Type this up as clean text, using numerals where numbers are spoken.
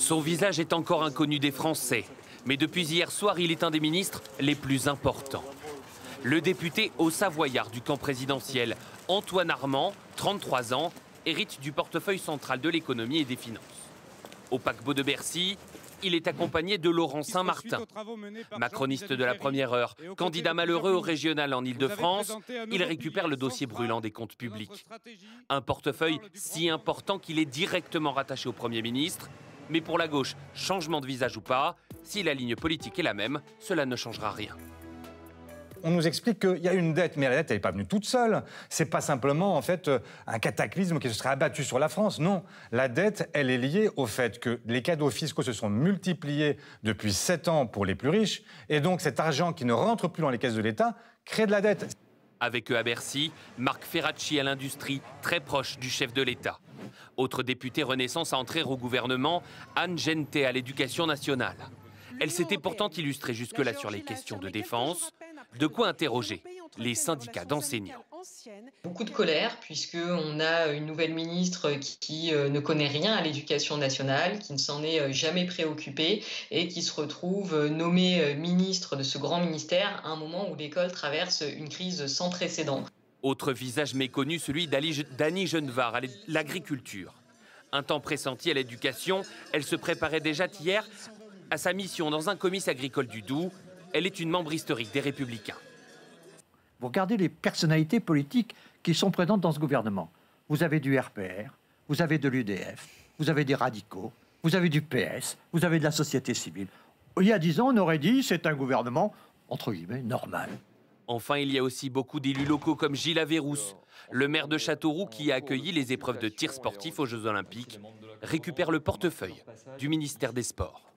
Son visage est encore inconnu des Français, mais depuis hier soir, il est un des ministres les plus importants. Le député haut-savoyard du camp présidentiel, Antoine Armand, 33 ans, hérite du portefeuille central de l'économie et des finances. Au paquebot de Bercy, il est accompagné de Laurent Saint-Martin, macroniste de la première heure, candidat malheureux au régional en Ile-de-France. Il récupère le dossier brûlant des comptes publics. Un portefeuille si important qu'il est directement rattaché au Premier ministre. Mais pour la gauche, changement de visage ou pas, si la ligne politique est la même, cela ne changera rien. On nous explique qu'il y a une dette, mais la dette, elle n'est pas venue toute seule. C'est pas simplement, en fait, un cataclysme qui se serait abattu sur la France. Non, la dette, elle est liée au fait que les cadeaux fiscaux se sont multipliés depuis 7 ans pour les plus riches. Et donc, cet argent qui ne rentre plus dans les caisses de l'État crée de la dette. Avec eux à Bercy, Marc Ferracci à l'industrie, très proche du chef de l'État. Autre députée Renaissance à entrer au gouvernement, Anne Genté à l'Éducation nationale. Elle s'était pourtant illustrée jusque-là sur les questions de défense. De quoi interroger les syndicats d'enseignants. Beaucoup de colère, puisqu'on a une nouvelle ministre qui ne connaît rien à l'éducation nationale, qui ne s'en est jamais préoccupée et qui se retrouve nommée ministre de ce grand ministère à un moment où l'école traverse une crise sans précédent. Autre visage méconnu, celui d'Annie Genevard à l'agriculture. Un temps pressenti à l'éducation, elle se préparait déjà hier à sa mission dans un comice agricole du Doubs. Elle est une membre historique des Républicains. Vous regardez les personnalités politiques qui sont présentes dans ce gouvernement. Vous avez du RPR, vous avez de l'UDF, vous avez des radicaux, vous avez du PS, vous avez de la société civile. Il y a 10 ans, on aurait dit c'est un gouvernement, entre guillemets, normal. Enfin, il y a aussi beaucoup d'élus locaux comme Gilles Averrousse, le maire de Châteauroux qui a accueilli les épreuves de tir sportif aux Jeux Olympiques, récupère le portefeuille du ministère des Sports.